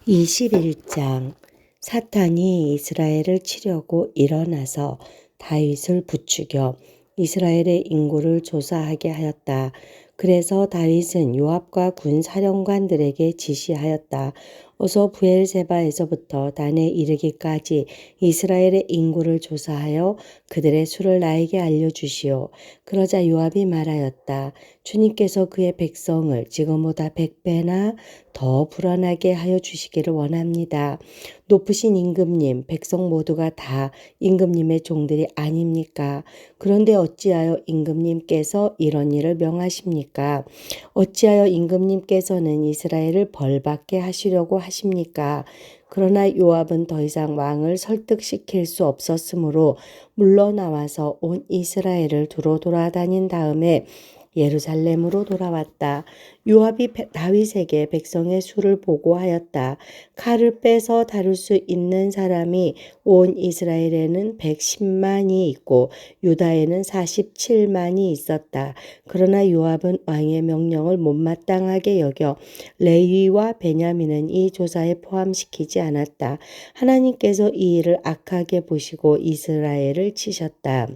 21장. 사탄이 이스라엘을 치려고 일어나서 다윗을 부추겨 이스라엘의 인구를 조사하게 하였다. 그래서 다윗은 요압과 군 사령관들에게 지시하였다. 어서 브엘세바에서부터 단에 이르기까지 이스라엘의 인구를 조사하여 그들의 수를 나에게 알려주시오. 그러자 요압이 말하였다. 주님께서 그의 백성을 지금보다 100배나 더 불안하게 하여 주시기를 원합니다. 높으신 임금님, 백성 모두가 다 임금님의 종들이 아닙니까? 그런데 어찌하여 임금님께서 이런 일을 명하십니까? 어찌하여 임금님께서는 이스라엘을 벌받게 하시려고 하십니까? 그러나 요압은 더 이상 왕을 설득시킬 수 없었으므로 물러나와서 온 이스라엘을 두루 돌아다닌 다음에 예루살렘으로 돌아왔다. 요압이 다윗에게 백성의 수를 보고하였다. 칼을 빼서 다룰 수 있는 사람이 온 이스라엘에는 110만이 있고 유다에는 47만이 있었다. 그러나 요압은 왕의 명령을 못마땅하게 여겨 레위와 베냐민은 이 조사에 포함시키지 않았다. 하나님께서 이 일을 악하게 보시고 이스라엘을 치셨다.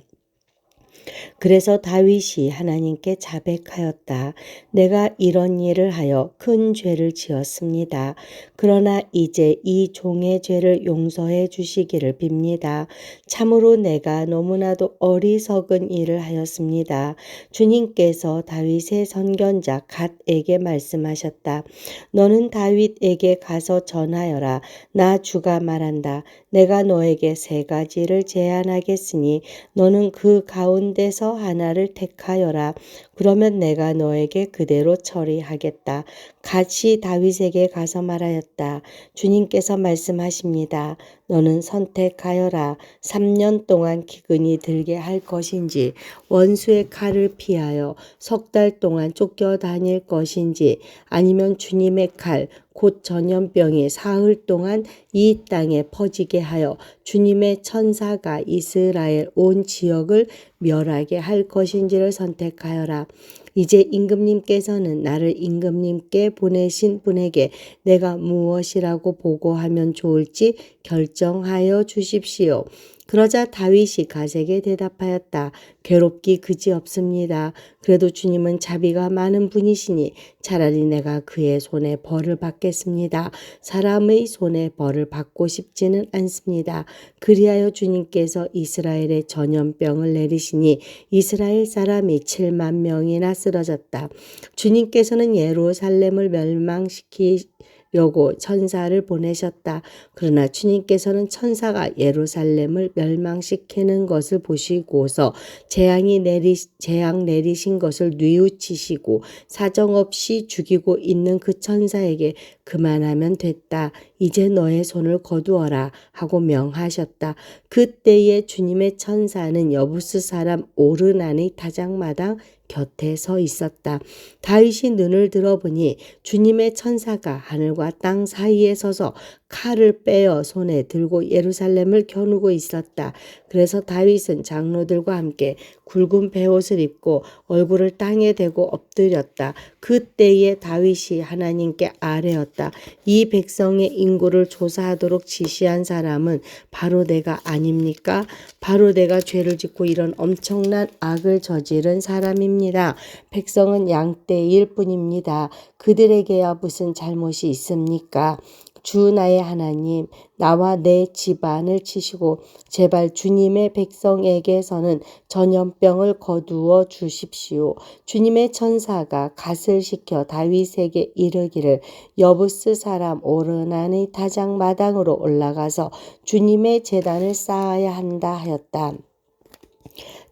그래서 다윗이 하나님께 자백하였다. 내가 이런 일을 하여 큰 죄를 지었습니다. 그러나 이제 이 종의 죄를 용서해 주시기를 빕니다. 참으로 내가 너무나도 어리석은 일을 하였습니다. 주님께서 다윗의 선견자 갓에게 말씀하셨다. 너는 다윗에게 가서 전하여라. 나 주가 말한다. 내가 너에게 3가지를 제안하겠으니 너는 그 가운데서 하나를 택하여라. 그러면 내가 너에게 그대로 처리하겠다. 갓이 다윗에게 가서 말하였다. 주님께서 말씀하십니다. 너는 선택하여라. 3년 동안 기근이 들게 할 것인지 원수의 칼을 피하여 석 달 동안 쫓겨다닐 것인지 아니면 주님의 칼 곧 전염병이 사흘 동안 이 땅에 퍼지게 하여 주님의 천사가 이스라엘 온 지역을 멸하게 할 것인지를 선택하여라. 이제 임금님께서는 나를 임금님께 보내신 분에게 내가 무엇이라고 보고하면 좋을지 결정하여 주십시오. 그러자 다윗이 갓에게 대답하였다. 괴롭기 그지없습니다. 그래도 주님은 자비가 많은 분이시니 차라리 내가 그의 손에 벌을 받겠습니다. 사람의 손에 벌을 받고 싶지는 않습니다. 그리하여 주님께서 이스라엘에 전염병을 내리시니 이스라엘 사람이 7만 명이나 쓰러졌다. 주님께서는 예루살렘을 멸망시키려고 천사를 보내셨다. 그러나 주님께서는 천사가 예루살렘을 멸망시키는 것을 보시고서 재앙 내리신 것을 뉘우치시고 사정없이 죽이고 있는 그 천사에게 그만하면 됐다. 이제 너의 손을 거두어라 하고 명하셨다. 그때에 주님의 천사는 여부스 사람 오르난의 타작마당 곁에 서 있었다. 다윗이 눈을 들어보니 주님의 천사가 하늘과 땅 사이에 서서 칼을 빼어 손에 들고 예루살렘을 겨누고 있었다. 그래서 다윗은 장로들과 함께 굵은 베옷을 입고 얼굴을 땅에 대고 엎드렸다. 그때에 다윗이 하나님께 아뢰었다. 이 백성의 인구를 조사하도록 지시한 사람은 바로 내가 아닙니까? 바로 내가 죄를 짓고 이런 엄청난 악을 저지른 사람입니다. 백성은 양떼일 뿐입니다. 그들에게야 무슨 잘못이 있습니까? 주 나의 하나님, 나와 내 집안을 치시고 제발 주님의 백성에게서는 전염병을 거두어 주십시오. 주님의 천사가 갓을 시켜 다윗에게 이르기를 여부스 사람 오르난의 타작마당으로 올라가서 주님의 제단을 쌓아야 한다 하였다.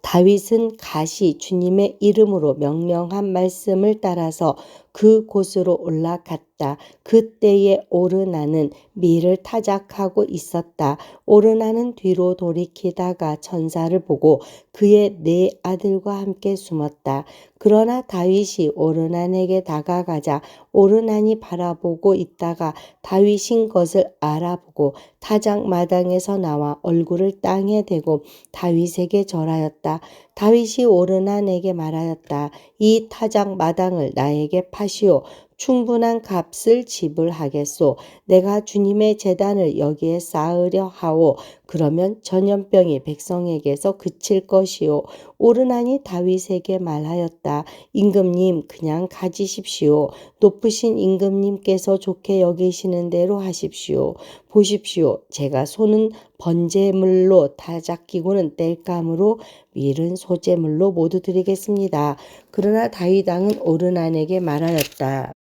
다윗은 갓이 주님의 이름으로 명령한 말씀을 따라서 그 곳으로 올라갔다. 그때에 오르나는 밀을 타작하고 있었다. 오르나는 뒤로 돌이키다가 천사를 보고 그의 4아들과 함께 숨었다. 그러나 다윗이 오르난에게 다가가자 오르난이 바라보고 있다가 다윗인 것을 알아보고 타작마당에서 나와 얼굴을 땅에 대고 다윗에게 절하였다. 다윗이 오르난에게 말하였다. 이 타작 마당을 나에게 파시오. 충분한 값을 지불하겠소. 내가 주님의 제단을 여기에 쌓으려 하오. 그러면 전염병이 백성에게서 그칠 것이오. 오르난이 다윗에게 말하였다. 임금님 그냥 가지십시오. 높으신 임금님께서 좋게 여기시는 대로 하십시오. 보십시오. 제가 소는 번제물로 타작기구는 땔감으로 밀은 소제물로 모두 드리겠습니다. 그러나 다윗 왕은 오르난에게 말하였다.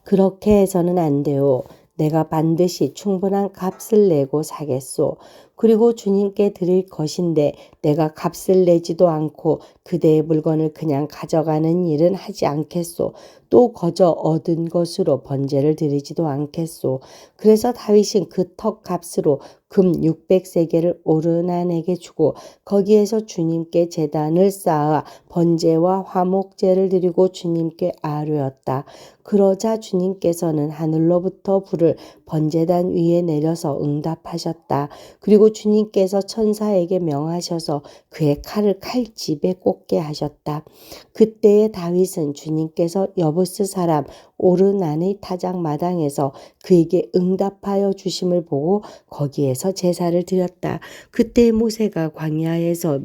그렇게 해서는 안 돼요. 내가 반드시 충분한 값을 내고 사겠소. 그리고 주님께 드릴 것인데 내가 값을 내지도 않고 그대의 물건을 그냥 가져가는 일은 하지 않겠소. 또 거저 얻은 것으로 번제를 드리지도 않겠소. 그래서 다윗은 그 턱 값으로 금 600세겔을 오르난에게 주고 거기에서 주님께 제단을 쌓아 번제와 화목제를 드리고 주님께 아뢰었다. 그러자 주님께서는 하늘로부터 불을 번제단 위에 내려서 응답하셨다. 그리고 주님께서 천사에게 명하셔서 그의 칼을 칼집에 꽂게 하셨다. 그때에 다윗은 주님께서 여부스 사람 오르난의 타작 마당에서 그에게 응답하여 주심을 보고 거기에서 제사를 드렸다. 그때 모세가 광야에서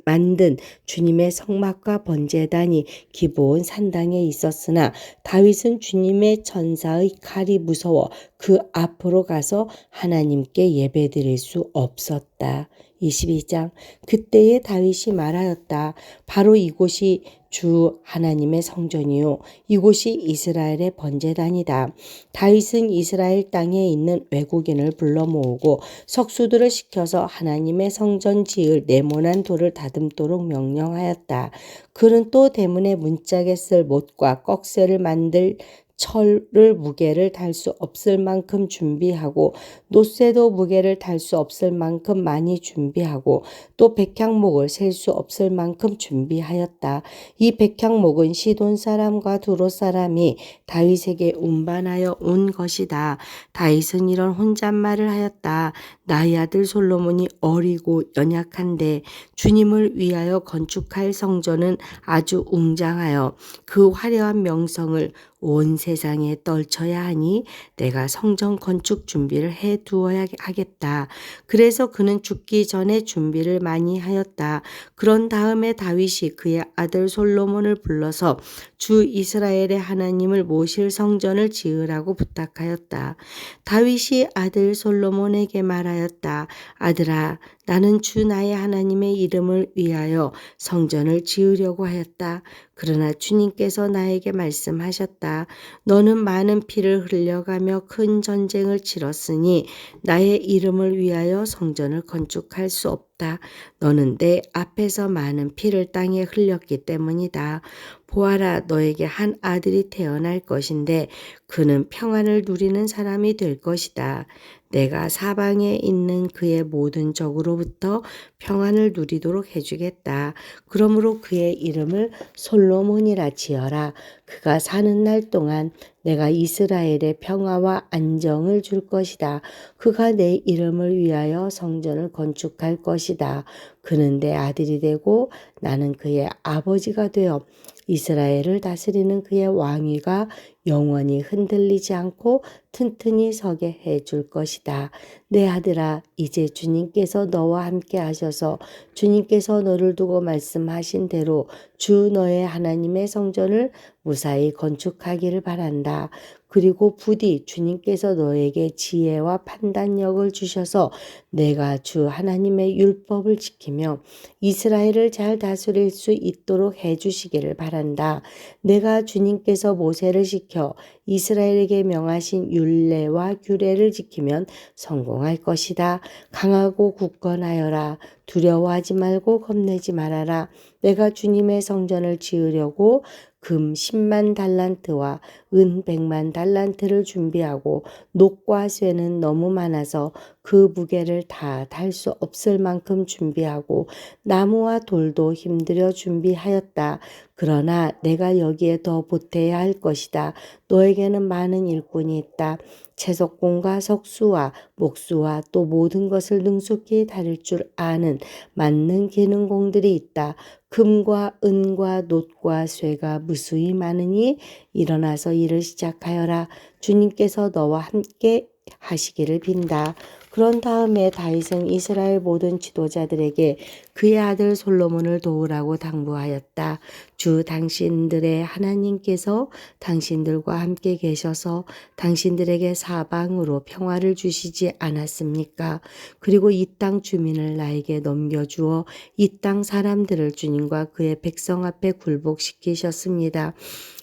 만든 주님의 성막과 번제단이 기브온 산당에 있었으나 다윗은 주님의 천사의 칼이 무서워 그 앞으로 가서 하나님께 예배드릴 수 없었다. 22장. 그때에 다윗이 말하였다. 바로 이곳이 주 하나님의 성전이요 이곳이 이스라엘의 번제단이다. 다윗은 이스라엘 땅에 있는 외국인을 불러 모으고 석수들을 시켜서 하나님의 성전 지을 네모난 돌을 다듬도록 명령하였다. 그는 또 대문에 문짝에 쓸 못과 꺽쇠를 만들 철을 무게를 달 수 없을 만큼 준비하고 노쇠도 무게를 달 수 없을 만큼 많이 준비하고 또 백향목을 셀 수 없을 만큼 준비하였다. 이 백향목은 시돈 사람과 두로 사람이 다윗에게 운반하여 온 것이다. 다윗은 이런 혼잣말을 하였다. 나의 아들 솔로몬이 어리고 연약한데 주님을 위하여 건축할 성전은 아주 웅장하여 그 화려한 명성을 온 세상에 떨쳐야 하니 내가 성전 건축 준비를 해 두어야 하겠다. 그래서 그는 죽기 전에 준비를 많이 하였다. 그런 다음에 다윗이 그의 아들 솔로몬을 불러서 주 이스라엘의 하나님을 모실 성전을 지으라고 부탁하였다. 다윗이 아들 솔로몬에게 말하였다. 아들아, 나는 주 나의 하나님의 이름을 위하여 성전을 지으려고 하였다. 그러나 주님께서 나에게 말씀하셨다. 너는 많은 피를 흘려가며 큰 전쟁을 치렀으니 나의 이름을 위하여 성전을 건축할 수 없다. 너는 내 앞에서 많은 피를 땅에 흘렸기 때문이다. 보아라, 너에게 한 아들이 태어날 것인데 그는 평안을 누리는 사람이 될 것이다. 내가 사방에 있는 그의 모든 적으로부터 평안을 누리도록 해주겠다. 그러므로 그의 이름을 솔로몬이라 지어라. 그가 사는 날 동안 내가 이스라엘에 평화와 안정을 줄 것이다. 그가 내 이름을 위하여 성전을 건축할 것이다. 그는 내 아들이 되고 나는 그의 아버지가 되어 이스라엘을 다스리는 그의 왕위가 영원히 흔들리지 않고 튼튼히 서게 해줄 것이다. 내 아들아, 이제 주님께서 너와 함께 하셔서 주님께서 너를 두고 말씀하신 대로 주 너의 하나님의 성전을 무사히 건축하기를 바란다. 그리고 부디 주님께서 너에게 지혜와 판단력을 주셔서 내가 주 하나님의 율법을 지키며 이스라엘을 잘 다스릴 수 있도록 해주시기를 바란다. 내가 주님께서 모세를 시켜 이스라엘에게 명하신 율례와 규례를 지키면 성공할 것이다. 강하고 굳건하여라. 두려워하지 말고 겁내지 말아라. 내가 주님의 성전을 지으려고 금 10만 달란트와 은 100만 달란트를 준비하고 녹과 쇠는 너무 많아서 그 무게를 다 달 수 없을 만큼 준비하고 나무와 돌도 힘들여 준비하였다. 그러나 내가 여기에 더 보태야 할 것이다. 너에게는 많은 일꾼이 있다. 채석공과 석수와 목수와 또 모든 것을 능숙히 다룰 줄 아는 맞는 기능공들이 있다. 금과 은과 놋과 쇠가 무수히 많으니 일어나서 일을 시작하여라. 주님께서 너와 함께 하시기를 빈다. 그런 다음에 다윗은 이스라엘 모든 지도자들에게 그의 아들 솔로몬을 도우라고 당부하였다. 주 당신들의 하나님께서 당신들과 함께 계셔서 당신들에게 사방으로 평화를 주시지 않았습니까? 그리고 이 땅 주민을 나에게 넘겨주어 이 땅 사람들을 주님과 그의 백성 앞에 굴복시키셨습니다.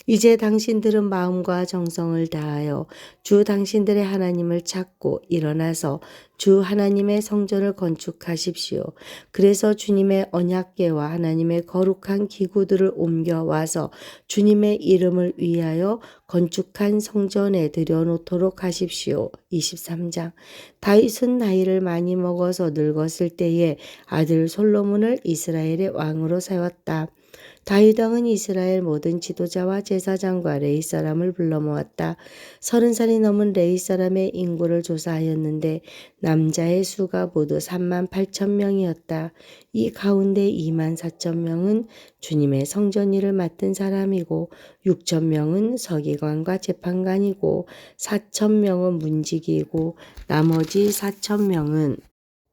이제 당신들은 마음과 정성을 다하여 주 당신들의 하나님을 찾고 일어나서 주 하나님의 성전을 건축하십시오. 그래서 주님의 언약궤와 하나님의 거룩한 기구들을 옮겨와서 주님의 이름을 위하여 건축한 성전에 들여놓도록 하십시오. 23장. 다윗은 나이를 많이 먹어서 늙었을 때에 아들 솔로몬을 이스라엘의 왕으로 세웠다. 다윗 왕은 이스라엘 모든 지도자와 제사장과 레위 사람을 불러 모았다. 30살이 넘은 레위 사람의 인구를 조사하였는데 남자의 수가 모두 38,000명이었다. 이 가운데 24,000명은 주님의 성전 일을 맡은 사람이고 6,000명은 서기관과 재판관이고 4,000명은 문지기이고 나머지 4,000명은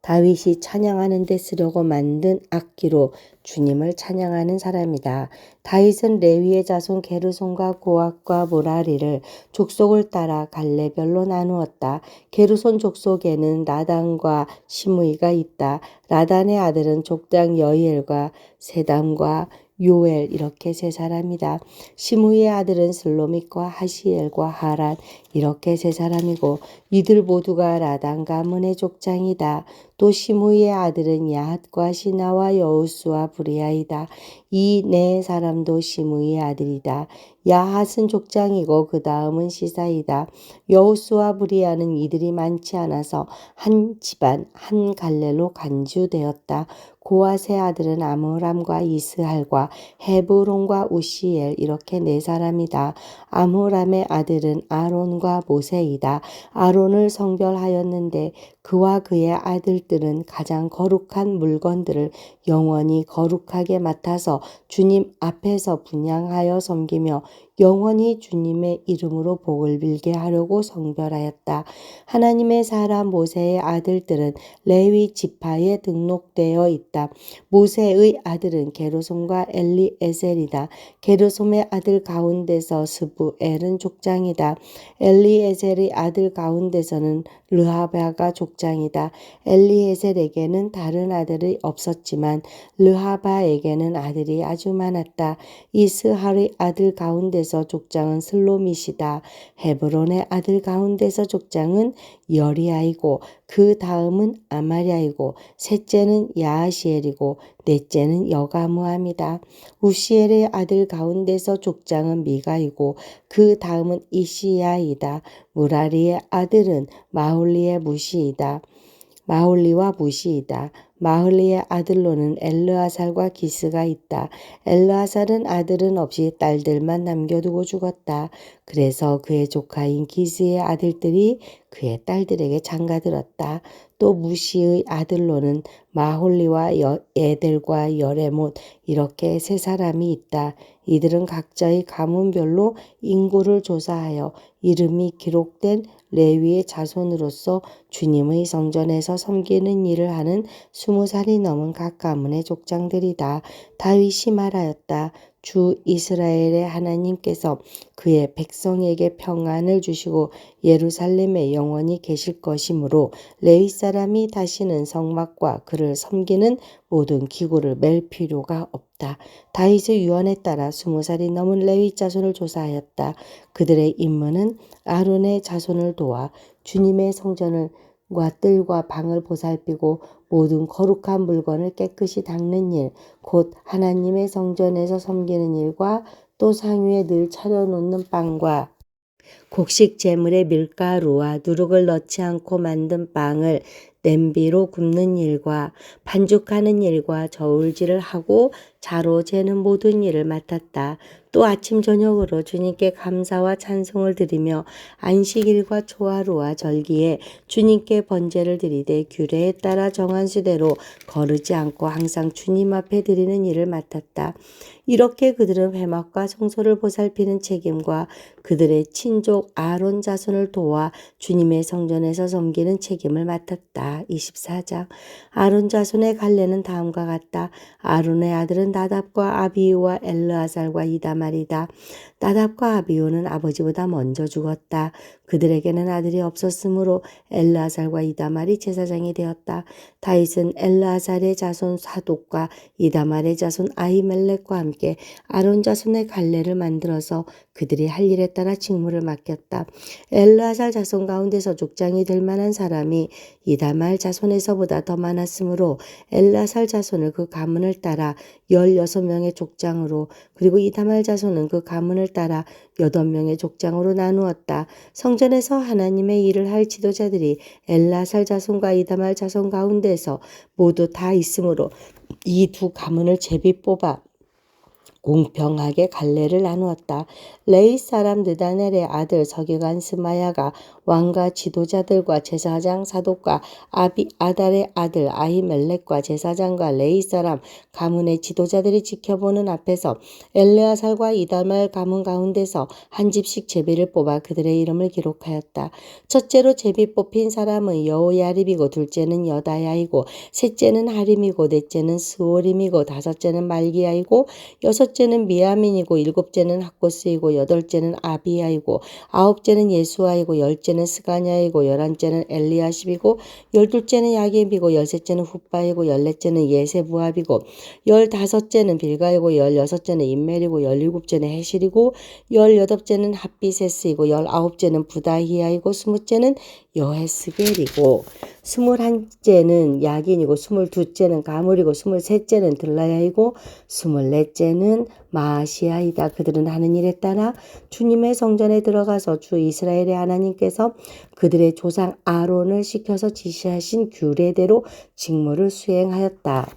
다윗이 찬양하는 데 쓰려고 만든 악기로 주님을 찬양하는 사람이다. 다윗은 레위의 자손 게르손과 고앗과 모라리를 족속을 따라 갈래별로 나누었다. 게르손 족속에는 라단과 시므이가 있다. 라단의 아들은 족장 여이엘과 세담과 요엘 이렇게 세 사람이다. 시므이의 아들은 슬로밋과 하시엘과 하란 이렇게 세 사람이고 이들 모두가 라단 가문의 족장이다. 또 시므이의 아들은 야핫과 시나와 여우스와 브리아이다. 이 네 사람도 시므이의 아들이다. 야핫은 족장이고 그 다음은 시사이다. 여우스와 브리아는 이들이 많지 않아서 한 집안 한 갈래로 간주되었다. 고앗의 아들은 아므람과 이스할과 헤브론과 우시엘 이렇게 네 사람이다. 아므람의 아들은 아론과 모세이다. 아론을 성별하였는데 그와 그의 아들들은 가장 거룩한 물건들을 영원히 거룩하게 맡아서 주님 앞에서 분향하여 섬기며 영원히 주님의 이름으로 복을 빌게 하려고 성별하였다. 하나님의 사람 모세의 아들들은 레위 지파에 등록되어 있다. 모세의 아들은 게르솜과 엘리에셀이다. 게르솜의 아들 가운데서 스부엘은 족장이다. 엘리에셀의 아들 가운데서는 르하바가 족장이다. 엘리에셀에게는 다른 아들이 없었지만 르하바에게는 아들이 아주 많았다. 이스할의 아들 가운데서 족장은 슬로밋이다. 헤브론의 아들 가운데서 족장은 여리아이고 그 다음은 아마리아이고 셋째는 야하시엘이고 넷째는 여가무함이다. 우시엘의 아들 가운데서 족장은 미가이고 그 다음은 이시야이다. 무라리의 아들은 마홀리의 무시이다. 마홀리와 무시이다. 마홀리의 아들로는 엘르아살과 기스가 있다. 엘르아살은 아들은 없이 딸들만 남겨두고 죽었다. 그래서 그의 조카인 기스의 아들들이 그의 딸들에게 장가들었다. 또 무시의 아들로는 마홀리와 에델과 여레못 이렇게 세 사람이 있다. 이들은 각자의 가문별로 인구를 조사하여 이름이 기록된 레위의 자손으로서 주님의 성전에서 섬기는 일을 하는 20살이 넘은 각 가문의 족장들이다. 다윗이 말하였다. 주 이스라엘의 하나님께서 그의 백성에게 평안을 주시고 예루살렘에 영원히 계실 것이므로 레위 사람이 다시는 성막과 그를 섬기는 모든 기구를 맬 필요가 없다. 다윗의 유언에 따라 20살이 넘은 레위 자손을 조사하였다. 그들의 임무는 아론의 자손을 도와 주님의 성전을 과 뜰과 방을 보살피고 모든 거룩한 물건을 깨끗이 닦는 일, 곧 하나님의 성전에서 섬기는 일과 또 상위에 늘 차려놓는 빵과 곡식 제물의 밀가루와 누룩을 넣지 않고 만든 빵을 냄비로 굽는 일과 반죽하는 일과 저울질을 하고 자로 재는 모든 일을 맡았다. 또 아침 저녁으로 주님께 감사와 찬송을 드리며 안식일과 초하루와 절기에 주님께 번제를 드리되 규례에 따라 정한 수대로 거르지 않고 항상 주님 앞에 드리는 일을 맡았다. 이렇게 그들은 회막과 성소를 보살피는 책임과 그들의 친족 아론 자손을 도와 주님의 성전에서 섬기는 책임을 맡았다. 24장. 아론 자손의 갈래는 다음과 같다. 아론의 아들은 나답과 아비후와 엘르아살과 이다말이다. 나답과 아비후는 아버지보다 먼저 죽었다. 그들에게는 아들이 없었으므로 엘르아살과 이다말이 제사장이 되었다. 다윗은 엘르아살의 자손 사독과 이다말의 자손 아히멜렉과 함께 아론 자손의 갈래를 만들어서 그들이 할 일에 따라 직무를 맡겼다. 엘르아살 자손 가운데서 족장이 될 만한 사람이 이다말 자손에서보다 더 많았으므로 엘르아살 자손을 그 가문을 따라 16명의 족장으로 그리고 이다말 자손은 그 가문을 따라 8명의 족장으로 나누었다. 성전에서 하나님의 일을 할 지도자들이 엘르아살 자손과 이다말 자손 가운데서 모두 다 있으므로 이 두 가문을 제비 뽑아 공평하게 갈래를 나누었다. 레위 사람 느다넬의 아들 서기관 스마야가 왕과 지도자들과 제사장 사독과 아달의 아들 아히멜렉과 제사장과 레위 사람 가문의 지도자들이 지켜보는 앞에서 엘르아살과 이다말 가문 가운데서 한 집씩 제비를 뽑아 그들의 이름을 기록하였다. 첫째로 제비 뽑힌 사람은 여호야립이고 둘째는 여다야이고 셋째는 하림이고 넷째는 스오림이고 다섯째는 말기야이고 여섯째는 미야민이고 일곱째는 학고스이고 여덟째는 아비야이고 아홉째는 예수아이고 열째는 스가냐이고 열한째는 엘리야십이고 열둘째는 야겜이고 열셋째는 훗바이고 열넷째는 예세부압이고 열다섯째는 빌가이고 열여섯째는 인멜이고 열일곱째는 해실이고 열여덟째는 핫비세스이고 열아홉째는 부다히야이고 스무째는 여헤스겔이고 스물한째는 야긴이고 스물두째는 가물이고 스물셋째는 들라야이고 스물넷째는 마아시아이다. 그들은 하는 일에 따라 주님의 성전에 들어가서 주 이스라엘의 하나님께서 그들의 조상 아론을 시켜서 지시하신 규례대로 직무를 수행하였다.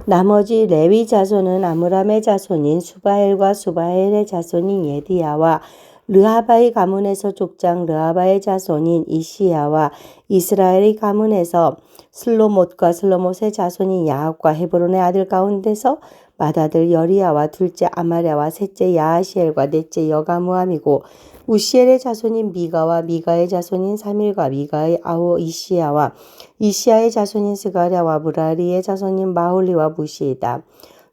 나머지 레위 자손은 아므람의 자손인 수바엘과 수바엘의 자손인 예디야와 르하바의 가문에서 족장 르하바의 자손인 이시야와 이스라엘의 가문에서 슬로못과 슬로못의 자손인 야합과 헤브론의 아들 가운데서 맏아들 여리야와 둘째 아마랴와 셋째 야하시엘과 넷째 여가무함이고 우시엘의 자손인 미가와 미가의 자손인 사밀과 미가의 아우 이시야와 이시야의 자손인 스가랴와 무라리의 자손인 마홀리와 무시이다.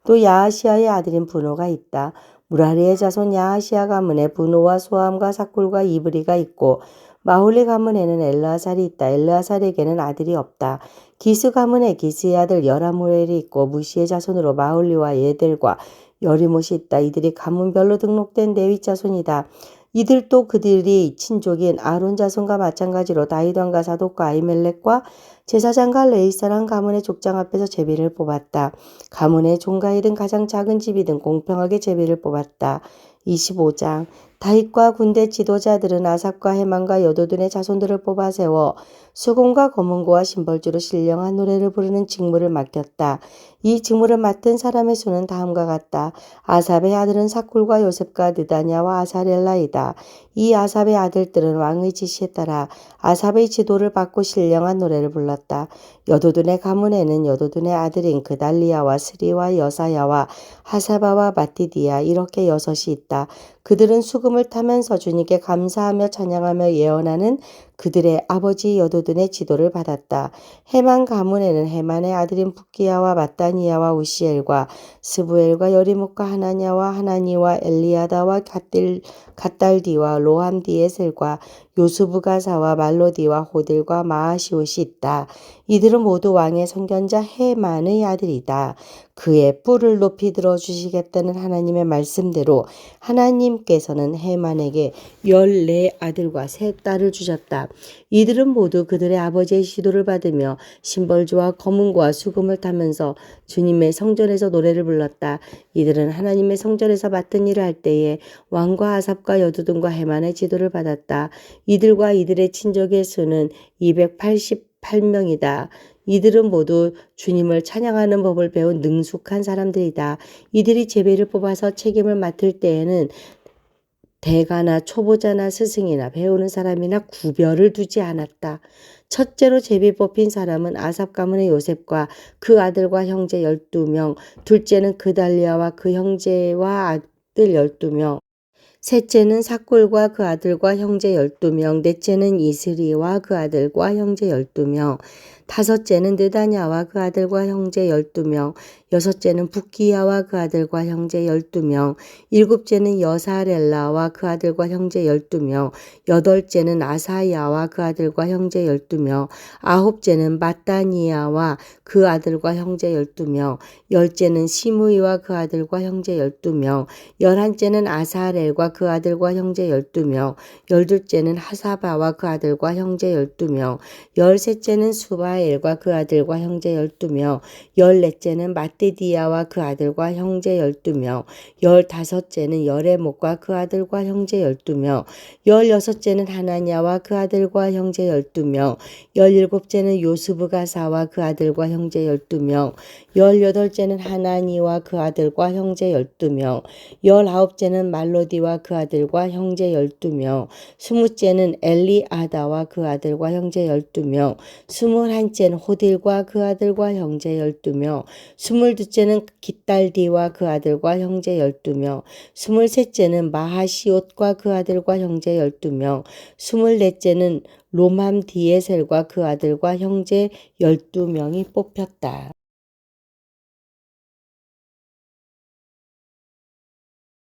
또 야하시야의 아들인 분호가 있다. 무라리의 자손 야하시야 가문에 분호와 소함과 사쿨과 이브리가 있고 마홀리 가문에는 엘르아살이 있다. 엘르아살에게는 아들이 없다. 기스 가문에 기스의 아들 여라무엘이 있고 무시의 자손으로 마홀리와 예델과 여리못이 있다. 이들이 가문별로 등록된 레위 자손이다. 이들도 그들이 친족인 아론 자손과 마찬가지로 다윗 왕과 사독과 아히멜렉과 제사장과 레위 사람 가문의 족장 앞에서 제비를 뽑았다. 가문의 종가이든 가장 작은 집이든 공평하게 제비를 뽑았다. 25장. 다윗과 군대 지도자들은 아삽과 헤만과 여도둔의 자손들을 뽑아 세워 수금과 검은고와 심벌주로 신령한 노래를 부르는 직무를 맡겼다. 이 직무를 맡은 사람의 수는 다음과 같다. 아삽의 아들은 사쿨과 요셉과 느다냐와 아사렐라이다. 이 아삽의 아들들은 왕의 지시에 따라 아삽의 지도를 받고 신령한 노래를 불렀다. 여도둔의 가문에는 여도둔의 아들인 그달리야와 스리와 여사야와 하사바와 마티디야 이렇게 여섯이 있다. 그들은 수금을 타면서 주님께 감사하며 찬양하며 예언하는 그들의 아버지 여도둔의 지도를 받았다. 헤만 가문에는 헤만의 아들인 붓기야와 마따니야와 우시엘과 스부엘과 여리목과 하나냐와 하나니와 엘리야다와 갓달디와 로함디에셀과 요수부가사와 말로디와 호딜과 마아시옷이 있다. 이들은 모두 왕의 선견자 헤만의 아들이다. 그의 뿔을 높이 들어주시겠다는 하나님의 말씀대로 하나님께서는 헤만에게 14아들과 3딸을 주셨다. 이들은 모두 그들의 아버지의 시도를 받으며 심벌주와 검은고와 수금을 타면서 주님의 성전에서 노래를 불렀다. 이들은 하나님의 성전에서 맡은 일을 할 때에 왕과 아삽과 여두둔과 헤만의 지도를 받았다. 이들과 이들의 친족의 수는 280 8명이다. 이들은 모두 주님을 찬양하는 법을 배운 능숙한 사람들이다. 이들이 제비를 뽑아서 책임을 맡을 때에는 대가나 초보자나 스승이나 배우는 사람이나 구별을 두지 않았다. 첫째로 제비 뽑힌 사람은 아삽 가문의 요셉과 그 아들과 형제 12명, 둘째는 그달리아와 그 형제와 아들 12명, 셋째는 삭골과 그 아들과 형제 12명, 넷째는 이스리와 그 아들과 형제 12명, 다섯째는 느다냐와 그 아들과 형제 12명, 여섯째는 붓기야와 그 아들과 형제 12명, 일곱째는 여사렐라와 그 아들과 형제 12명, 여덟째는 아사야와 그 아들과 형제 12명, 아홉째는 마따니야와 그 아들과 형제 12명, 열째는 시므이와 그 아들과 형제 12명, 열한째는 아사렐과 그 아들과 형제 12명, 열둘째는 하사바와 그 아들과 형제 12명, 열셋째는 수바엘과 그 아들과 형제 12명, 열넷째는 마띠디야와 그 아들과 형제 12명, 열다섯째는 여레목과 그 아들과 형제 12명, 열여섯째는 하나냐와 그 아들과 형제 12명, 열일곱째는 요스브가사와 그 아들과 형제 12명, 열여덟째는 하나니와 그 아들과 형제 12명, 열아홉째는 말로디와 그 아들과 형제 12명, 스무째는 엘리아다와 그 아들과 형제 12명, 스물한째는 호딜과 그 아들과 형제 12명, 스물두째는 깃달디와 그 아들과 형제 12명, 스물셋째는 마하시옷과 그 아들과 형제 12명, 스물넷째는 로맘디에셀과 그 아들과 형제 12명이 뽑혔다.